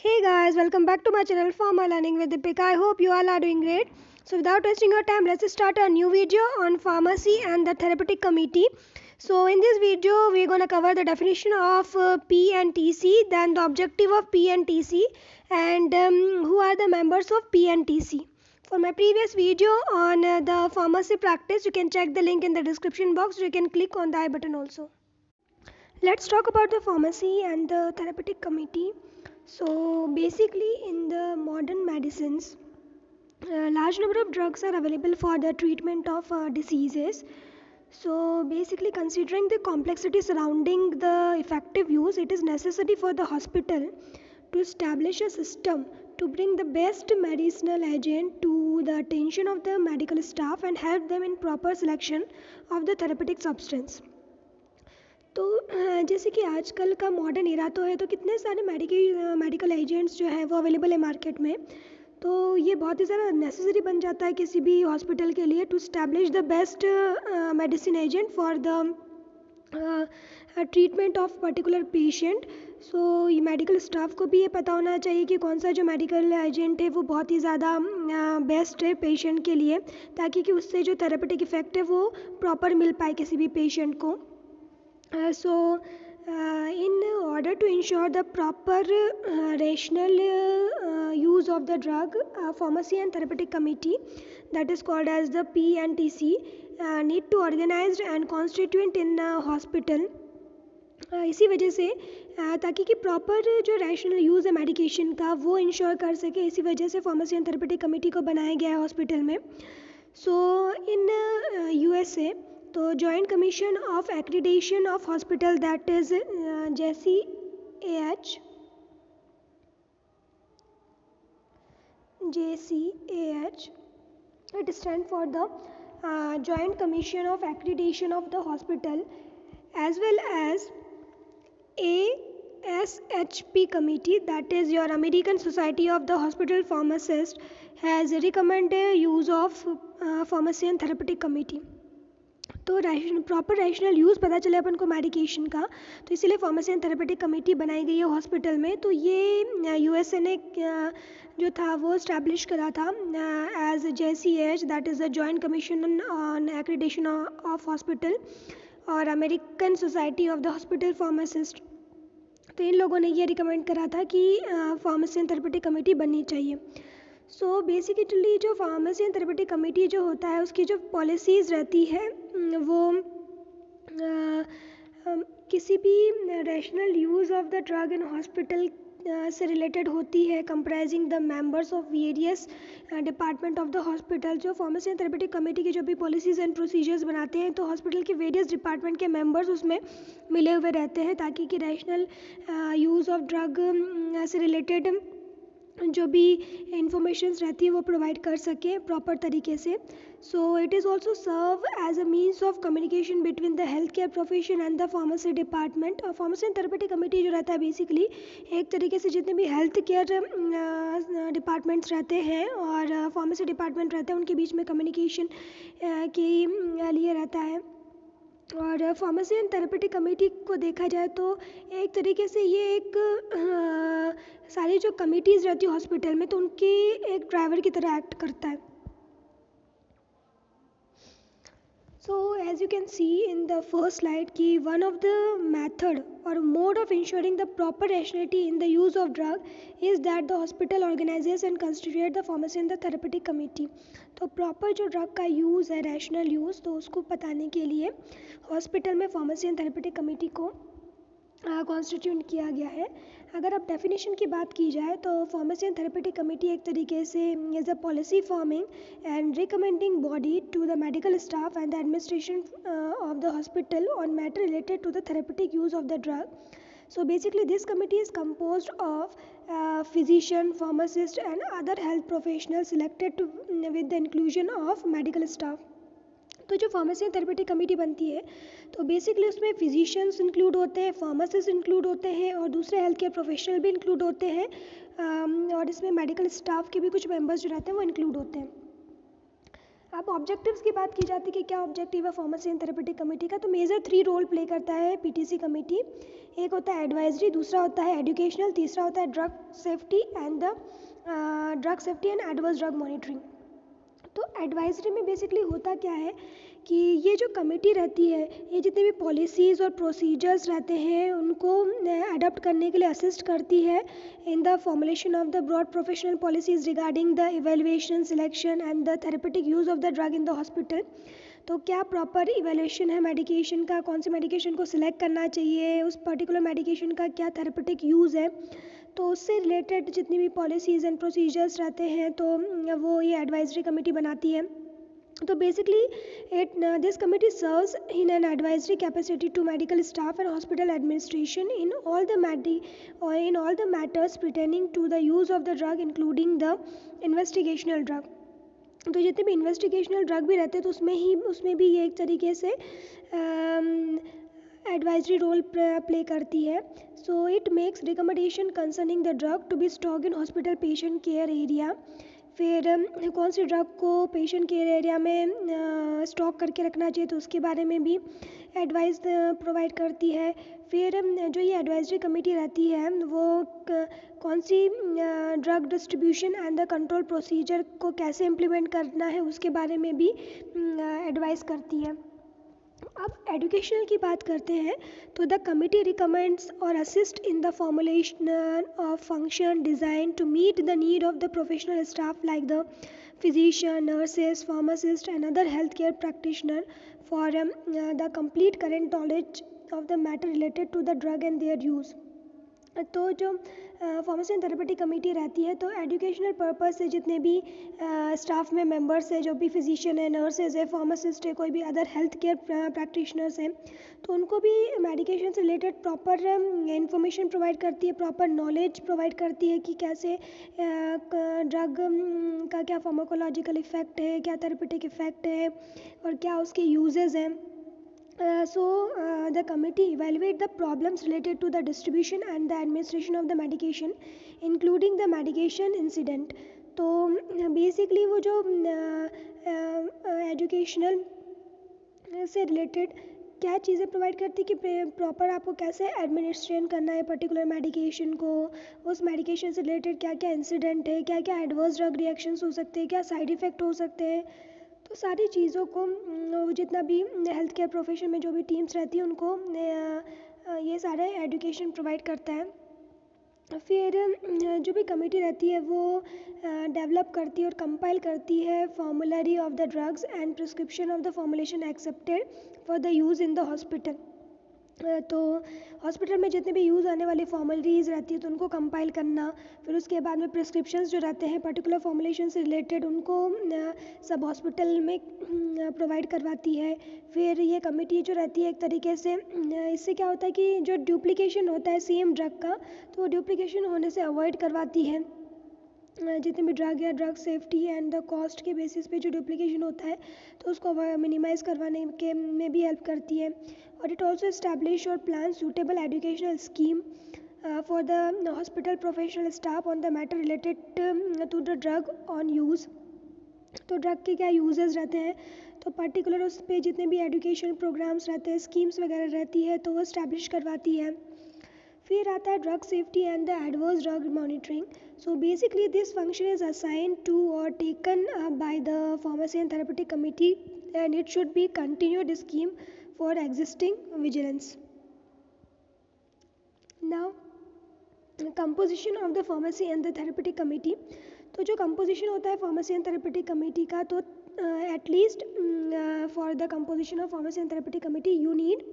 Hey guys, welcome back to my channel Pharma Learning with Deepika. I hope you all are doing great. So without wasting your time, let's start a new video on pharmacy and the therapeutic committee. So in this video, we're going to cover the definition of P and TC, then the objective of P and TC, and who are the members of P and TC. For my previous video on the pharmacy practice, you can check the link in the description box. You can click on the I button also. Let's talk about the pharmacy and the therapeutic committee. So basically in the modern medicines, a large number of drugs are available for the treatment of diseases. So basically considering the complexity surrounding the effective use, it is necessary for the hospital to establish a system to bring the best medicinal agent to the attention of the medical staff and help them in proper selection of the therapeutic substance. तो जैसे कि आजकल का modern era तो है, तो कितने सारे मेडिकल एजेंट्स जो है वो अवेलेबल है मार्केट में. तो ये बहुत ही ज़्यादा नेसेसरी बन जाता है किसी भी हॉस्पिटल के लिए to establish the best medicine agent for the treatment of particular patient. So ये मेडिकल स्टाफ को भी ये पता होना चाहिए कि कौन सा जो मेडिकल एजेंट है वो बहुत ही ज़्यादा बेस्ट है पेशेंट के लिए, ताकि कि उससे जो थेरेपेटिक इफ़ेक्ट है वो प्रॉपर मिल पाए किसी भी पेशेंट को. In order to ensure the proper rational use of the drug, pharmacy and therapeutic committee, that is called as the P and TC, need to organized and constituent in hospital. इसी वजह से ताकि कि proper जो rational use है medication का वो ensure कर सके, इसी वजह से फार्मेसी एंड थेरेपेटिक कमेटी को बनाया गया है हॉस्पिटल में. सो इन USA, तो joint commission of accreditation of hospital, that is JCAH, it stands for the Joint Commission of Accreditation of the Hospital, as well as ASHP committee, that is your American Society of the Hospital Pharmacist, has recommended use of pharmacy and therapeutic committee. तो proper rational use पता चले अपन को medication का, तो इसीलिए pharmacy and therapeutic committee बनाई गई है हॉस्पिटल में. तो ये USA ने जो था वो इस्टेब्लिश करा था as JCAH, that is the joint commission on accreditation of hospital, और American society of the hospital pharmacist. तो इन लोगों ने ये रिकमेंड करा था कि फार्मेसी एंड थेरेपेटिक कमेटी बननी चाहिए. सो बेसिकली जो फार्मेसी एंड थेरेपेटिक कमेटी जो होता है उसकी जो पॉलिसीज़ रहती है वो किसी भी rational use of the drug in hospital से रिलेटेड होती है, comprising the members of various department of the hospital. जो फार्मेसी एंड थेरेपेटिक कमेटी की जो भी पॉलिसीज़ एंड प्रोसीजर्स बनाते हैं, तो हॉस्पिटल के वेरियस डिपार्टमेंट के मेंबर्स उसमें मिले हुए रहते हैं, ताकि कि रैशनल यूज़ ऑफ ड्रग से रिलेटेड जो भी इंफॉर्मेशंस रहती है वो प्रोवाइड कर सके प्रॉपर तरीके से. So it is also serve as a means of communication between the health care profession and the pharmacy department. और फार्मेसी एंड थेरेपेटिक कमेटी जो रहता है बेसिकली एक तरीके से जितने भी हेल्थ केयर डिपार्टमेंट्स रहते हैं और फार्मेसी डिपार्टमेंट रहते हैं उनके बीच में कम्युनिकेशन के लिए रहता है. और फार्मेसी एंड थेरेपेटिक कमेटी को देखा जाए तो एक तरीके से ये एक सारी जो कमिटीज़ रहती है हॉस्पिटल में, तो उनके एक ड्राइवर की तरह एक्ट करता है. So as you can see in the first slide कि one of the method or mode of ensuring the proper rationality in the use of drug is that the hospital organizes and constitute the pharmacy and the therapeutic committee. तो proper जो drug का use है rational use, तो उसको बताने के लिए hospital में pharmacy and therapeutic committee को कॉन्स्टिट्यूट किया गया है. अगर अब डेफिनेशन की बात की जाए तो फार्मेसी एंड थेरेपेटिक कमेटी एक तरीके से is a policy forming and recommending body to the medical staff and the administration of the hospital on matter related to the therapeutic use of the drug. So basically this committee is composed of physician, pharmacist and other health professionals selected with the inclusion of medical staff. तो जो pharmacy and therapeutic committee बनती है तो basically उसमें physicians include होते हैं, pharmacist include होते हैं और दूसरे हेल्थ केयर प्रोफेशनल भी इंक्लूड होते हैं, और इसमें मेडिकल स्टाफ के भी कुछ मेंबर्स जो रहते हैं वो इंक्लूड होते हैं. अब ऑब्जेक्टिव्स की बात की जाती है कि क्या ऑब्जेक्टिव है फार्मेसी एंड थेरेपेटिक कमेटी का, तो मेजर 3 रोल प्ले करता है पीटीसी कमेटी। एक होता है एडवाइजरी, दूसरा होता है एजुकेशनल, तीसरा होता है drug safety and adverse drug monitoring. तो एडवाइजरी में बेसिकली होता क्या है कि ये जो कमेटी रहती है, ये जितने भी पॉलिसीज़ और प्रोसीजर्स रहते हैं उनको अडॉप्ट करने के लिए असिस्ट करती है in the formulation of the broad professional policies regarding the evaluation, selection and the therapeutic use of the drug in the hospital. तो क्या प्रॉपर इवेल्युएशन है मेडिकेशन का, कौन सी मेडिकेशन को सिलेक्ट करना चाहिए, उस पर्टिकुलर मेडिकेशन का क्या थेरेपेटिक यूज़ है, तो उससे रिलेटेड जितनी भी पॉलिसीज़ एंड प्रोसीजर्स रहते हैं तो वो ये एडवाइजरी कमेटी बनाती है। तो basically this committee serves in an advisory capacity to medical staff and hospital administration in all the matters pertaining to the use of the drug including the investigational drug. तो जितने भी investigational drug भी रहते हैं तो उसमें भी ये एक तरीके से एडवाइजरी रोल प्ले करती है। So it makes recommendation concerning the drug to be stock in hospital patient care area. फिर कौन सी ड्रग को पेशेंट केयर एरिया में स्टॉक करके रखना चाहिए तो उसके बारे में भी एडवाइस प्रोवाइड करती है। फिर जो ये एडवाइजरी कमेटी रहती है वो कौन सी drug distribution and the control procedure को कैसे इम्प्लीमेंट करना है उसके बारे में भी एडवाइस करती है। अब एजुकेशनल की बात करते हैं तो द कमिटी रिकमेंड्स और assist in the formulation of function design to meet the need of the professional staff like the physician, nurses, pharmacist and other healthcare practitioner for the complete current knowledge of the matter related to the drug and their use. तो जो pharmacy and therapeutic committee रहती है तो educational purpose से जितने भी staff में members है, जो भी फिजिशियन है, नर्सेज है, फार्मासिस्ट है, कोई भी अदर हेल्थ केयर प्रैक्टिशनर्स हैं, तो उनको भी मेडिकेशन से रिलेटेड प्रॉपर इंफॉर्मेशन प्रोवाइड करती है, प्रॉपर नॉलेज प्रोवाइड करती है कि कैसे ड्रग का क्या फार्माकोलॉजिकल इफ़ेक्ट है, क्या थेरेपेटिक इफ़ेक्ट है और क्या उसके यूजेस हैं. The committee evaluate the problems related to the distribution and the administration of the medication, including the medication incident. तो basically वो जो एजुकेशनल से रिलेटेड क्या चीज़ें प्रोवाइड करती है कि प्रॉपर आपको कैसे एडमिनिस्ट्रेशन करना है पर्टिकुलर मेडिकेशन को, उस मेडिकेशन से रिलेटेड क्या क्या इंसिडेंट है, क्या क्या एडवर्स ड्रग रिएक्शंस हो सकते हैं, क्या साइड इफ़ेक्ट हो सकते हैं. तो सारी चीज़ों को जितना भी हेल्थ केयर प्रोफेशन में जो भी टीम्स रहती हैं उनको ये सारे एजुकेशन प्रोवाइड करता है. फिर जो भी कमेटी रहती है वो डेवलप करती है और कंपाइल करती है formulary of the drugs and prescription of the formulation accepted for the use in the hospital. तो हॉस्पिटल में जितने भी यूज़ आने वाली फॉर्मलिटीज़ रहती है तो उनको कंपाइल करना, फिर उसके बाद में प्रिस्क्रिप्शंस जो रहते हैं पर्टिकुलर फॉर्मुलेशन से रिलेटेड उनको सब हॉस्पिटल में प्रोवाइड करवाती है. फिर ये कमेटी जो रहती है एक तरीके से इससे क्या होता है कि जो डुप्लीकेशन होता है सेम ड्रग का तो वो डुप्लीकेशन होने से अवॉइड करवाती है. जितने भी ड्रग या drug safety and the cost के बेसिस पे जो डुप्लीकेशन होता है तो उसको मिनिमाइज़ करवाने के में भी हेल्प करती है. और इट ऑल्सो इस्टेब्लिश और plan suitable educational scheme for the hospital professional staff on the matter related to the drug on use. तो ड्रग के क्या यूजेस रहते हैं तो पर्टिकुलर उस पर जितने भी एजुकेशन प्रोग्राम्स रहते हैं, स्कीम्स वगैरह रहती है तो वो इस्टेब्लिश करवाती है. फिर आता है drug safety and the adverse drug monitoring. So basically this function is assign to और taken by the pharmacy and therapeutic committee and it should be continued scheme for existing vigilance. Now composition of the pharmacy and the therapeutic committee. तो जो composition होता है pharmacy and therapeutic committee का तो at least for the composition of pharmacy and therapeutic committee you need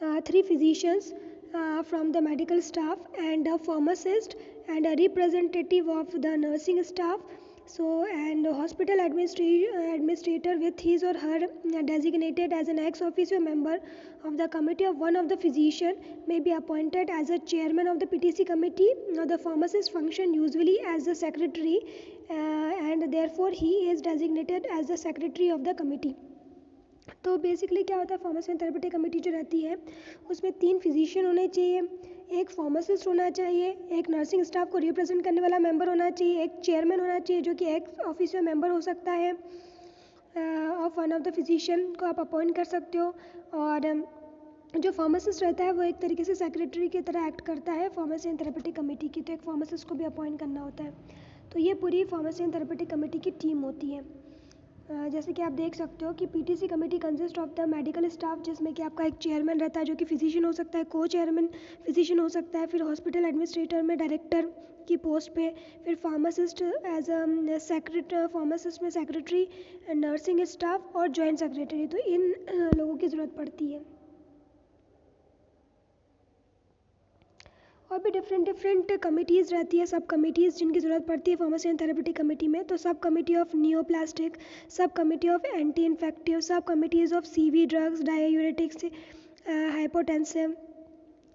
3 physicians from the medical staff and a pharmacist and a representative of the nursing staff. So and a hospital administrator with his or her designated as an ex officio member of the committee of one of the physician may be appointed as a chairman of the PTC committee. Now the pharmacist function usually as the secretary and therefore he is designated as the secretary of the committee. तो basically क्या होता है pharmacy and therapeutic committee जो रहती है उसमें 3 physician होने चाहिए, एक फार्मासिस्ट होना चाहिए, एक नर्सिंग स्टाफ को रिप्रेजेंट करने वाला मेंबर होना चाहिए, एक चेयरमैन होना चाहिए जो कि एक्स ऑफिशियल मेंबर हो सकता है, of one of the physician को आप अपॉइंट कर सकते हो। और जो फार्मासिस्ट रहता है वो एक तरीके से सेक्रेटरी की तरह एक्ट करता है फार्मेसी एंड थेरेपेटिक कमेटी की, तो एक फार्मासिस्ट को भी अपॉइंट करना होता है। तो ये पूरी फार्मेसी एंड थेरेपेटिक कमेटी की टीम होती है। जैसे कि आप देख सकते हो कि PTC committee consist of the medical staff, जिसमें कि आपका एक चेयरमैन रहता है जो कि फिजिशियन हो सकता है, को चेयरमैन फिजिशियन हो सकता है, फिर हॉस्पिटल एडमिनिस्ट्रेटर में डायरेक्टर की पोस्ट पे, फिर pharmacist as a secretary, pharmacist में सेक्रेटरी, नर्सिंग स्टाफ और जॉइंट सेक्रेटरी। तो इन लोगों की ज़रूरत पड़ती है। और भी डिफरेंट कमिटीज़ रहती है, सब कमिटीज़ जिनकी ज़रूरत पड़ती है फार्मेसी एंड थेरेपेटिक कमेटी में। तो sub committee of neoplastic, sub committee of anti infective, sub committees of CV drugs, diuretics, hypotensive,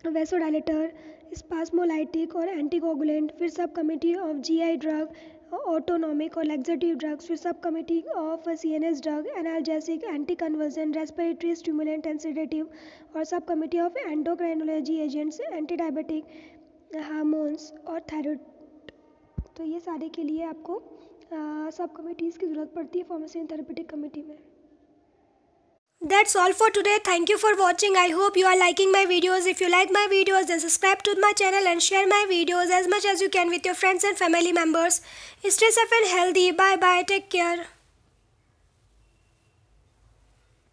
vasodilator, spasmolytic और एंटीकोगुलेंट, फिर sub committee of GI drug, autonomic और लैक्सेटिव ड्रग्स, फिर sub committee of CNS drug, analgesic, anti conversion, respiratory stimulant and sedative, और sub committee of endocrinology agents, anti diabetic, hormones और thyroid. तो ये सारे के लिए आपको सब कमेटीज़ की ज़रूरत पड़ती है फार्मेसी एंड थेरेपेटिक कमेटी में। That's all for today. Thank you for watching. I hope you are liking my videos. If you like my videos, then subscribe to my channel and share my videos as much as you can with your friends and family members. Stay safe and healthy. Bye bye. Take care.